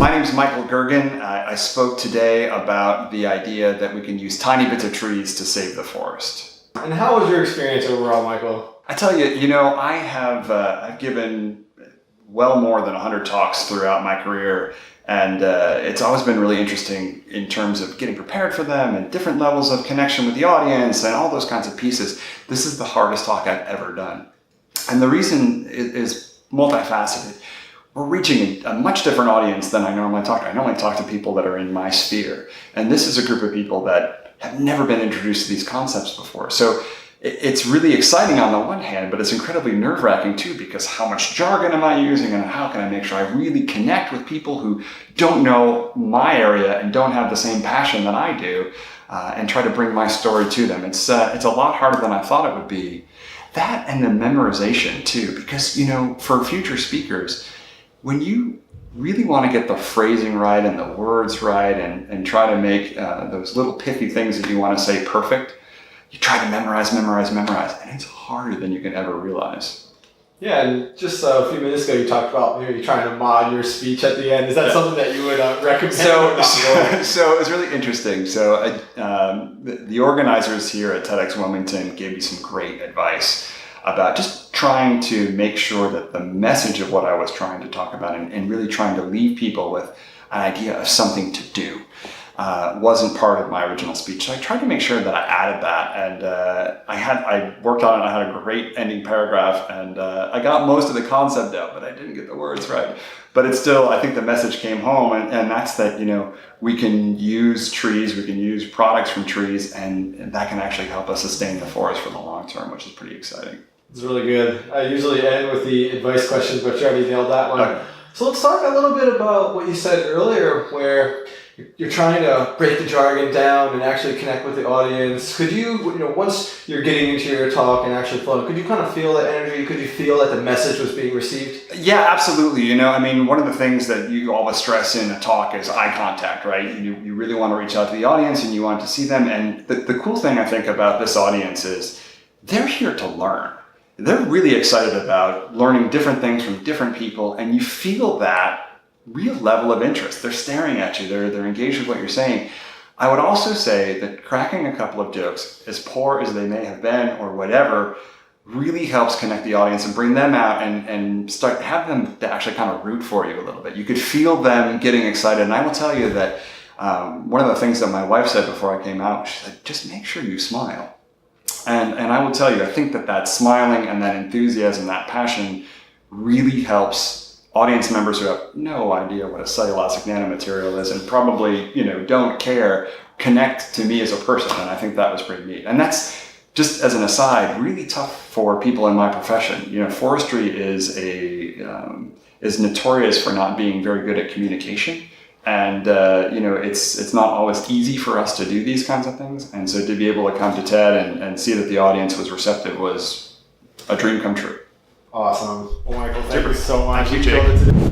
My name is Michael Goergen. I spoke today about the idea that we can use tiny bits of trees to save the forest. And how was your experience overall, Michael? I tell you, I have I've given well more than 100 talks throughout my career, and it's always been really interesting in terms of getting prepared for them and different levels of connection with the audience and all those kinds of pieces. This is the hardest talk I've ever done. And the reason is multifaceted. We're reaching a much different audience than I normally talk to. I normally talk to people that are in my sphere. And this is a group of people that have never been introduced to these concepts before. So it's really exciting on the one hand, but it's incredibly nerve-wracking too, because how much jargon am I using and how can I make sure I really connect with people who don't know my area and don't have the same passion that I do, and try to bring my story to them. It's a lot harder than I thought it would be. That and the memorization too, because for future speakers, when you really want to get the phrasing right and the words right and try to make those little pithy things that you want to say perfect, you try to memorize, and it's harder than you can ever realize. Yeah, and just a few minutes ago you talked about maybe trying to mod your speech at the end. Is that something that you would recommend? So it was really interesting. So the organizers here at TEDxWilmington gave me some great advice about just trying to make sure that the message of what I was trying to talk about and really trying to leave people with an idea of something to do wasn't part of my original speech. So I tried to make sure that I added that, and I worked on it. I had a great ending paragraph, and I got most of the concept out, but I didn't get the words right. But it's still, I think the message came home, and that's that, we can use trees, we can use products from trees, and that can actually help us sustain the forest for the long term, which is pretty exciting. It's really good. I usually end with the advice questions, but you already nailed that one. Okay. So let's talk a little bit about what you said earlier, where you're trying to break the jargon down and actually connect with the audience. Could you, once you're getting into your talk and actually flowing, could you kind of feel that energy? Could you feel that the message was being received? Yeah, absolutely. One of the things that you always stress in a talk is eye contact, right? You really want to reach out to the audience and you want to see them. And the cool thing I think about this audience is they're here to learn. They're really excited about learning different things from different people, and you feel that real level of interest. They're staring at you. They're engaged with what you're saying. I would also say that cracking a couple of jokes, as poor as they may have been or whatever, really helps connect the audience and bring them out and have them to actually kind of root for you a little bit. You could feel them getting excited. And I will tell you that one of the things that my wife said before I came out, she said, just make sure you smile. And I will tell you, I think that smiling and that enthusiasm, that passion really helps audience members who have no idea what a cellulosic nanomaterial is and probably, don't care, connect to me as a person. And I think that was pretty neat. And that's, just as an aside, really tough for people in my profession. Forestry is notorious for not being very good at communication. And, it's not always easy for us to do these kinds of things. And so to be able to come to TED and see that the audience was receptive was a dream come true. Awesome. Well, Michael, thank you so much. Thank you, Jake.